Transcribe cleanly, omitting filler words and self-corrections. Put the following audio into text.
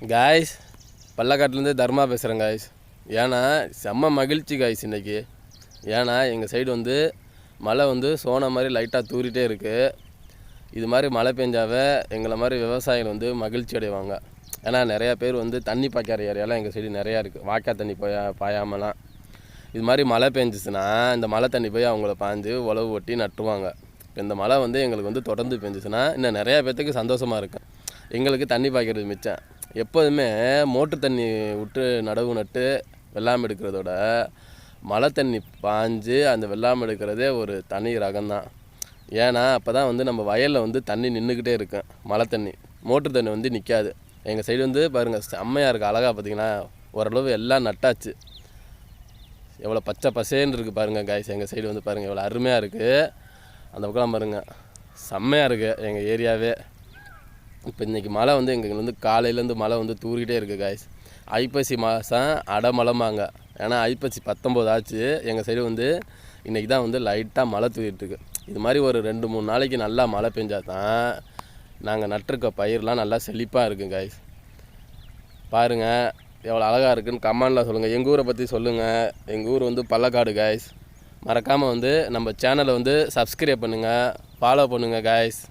Guys, பள்ளக்காட்டிலேருந்து தர்மா பேசுகிறேன் guys. ஏன்னா செம்ம மகிழ்ச்சி காய்ஸ் இன்றைக்கி. ஏன்னா எங்கள் சைடு வந்து மழை வந்து சோன மாதிரி லைட்டாக தூரிட்டே இருக்குது. இது மாதிரி மழை பெஞ்சாவே எங்களை மாதிரி விவசாயிகள் வந்து மகிழ்ச்சி அடைவாங்க. ஏன்னா நிறையா பேர் வந்து தண்ணி பாய்க்கார ஏரியாலாம் எங்கள் சைடு நிறையா இருக்குது. வாய்க்கா தண்ணி பாயாமலாம் இது மாதிரி மழை பெஞ்சிச்சுன்னா இந்த மழை தண்ணி போய் அவங்கள பாய்ஞ்சு உழவு ஒட்டி நட்டுருவாங்க. இப்போ இந்த மழை வந்து எங்களுக்கு வந்து தொடர்ந்து பெஞ்சிச்சுன்னா இன்னும் நிறையா பேர்த்துக்கு சந்தோஷமாக இருக்கும். எங்களுக்கு தண்ணி பாய்க்கிறது மிச்சம். எப்போதுமே மோட்ரு தண்ணி விட்டு நடவு நட்டு வெள்ளாமை எடுக்கிறதோட மழை தண்ணி பாய்ஞ்சு அந்த வெள்ளாமை எடுக்கிறதே ஒரு தனி ரகம்தான். ஏன்னா அப்போ தான் வந்து நம்ம வயலில் வந்து தண்ணி நின்றுக்கிட்டே இருக்கும். மழை தண்ணி மோட்ரு தண்ணி வந்து நிற்காது. எங்கள் சைடு வந்து பாருங்கள் செம்மையாக இருக்குது. அழகாக பார்த்திங்கன்னா ஓரளவு எல்லாம் நட்டாச்சு. எவ்வளோ பச்சை பசேன்னு இருக்குது பாருங்கள் காய்ஸ். எங்கள் சைடு வந்து பாருங்கள் எவ்வளோ அருமையாக இருக்குது. அந்த பக்கம் பாருங்கள் செம்மையாக இருக்குது எங்கள் ஏரியாவே. இப்போ இன்றைக்கி மழை வந்து எங்களுக்கு வந்து காலையிலேருந்து மழை வந்து தூரிக்கிட்டே இருக்குது காய்ஸ். ஐப்பசி மாதம் அடமழைமாங்க. ஏன்னா ஐப்பசி 19 ஆச்சு. எங்கள் சைடு வந்து இன்றைக்கி தான் வந்து லைட்டாக மழை தூரிட்டுருக்கு. இது மாதிரி ஒரு 2-3 நாளைக்கு நல்லா மழை பெஞ்சால் தான் நாங்கள் நட்டிருக்க பயிரெலாம் நல்லா செழிப்பாக இருக்குது காய்ஸ். பாருங்கள் எவ்வளோ அழகாக இருக்குதுன்னு கமெண்டில் சொல்லுங்கள். எங்கள் ஊரை பற்றி சொல்லுங்கள். எங்கள் ஊர் வந்து பள்ளக்காடு காய்ஸ். மறக்காமல் வந்து நம்ம சேனலை வந்து சப்ஸ்கிரைப் பண்ணுங்கள், ஃபாலோ பண்ணுங்கள் காய்ஸ்.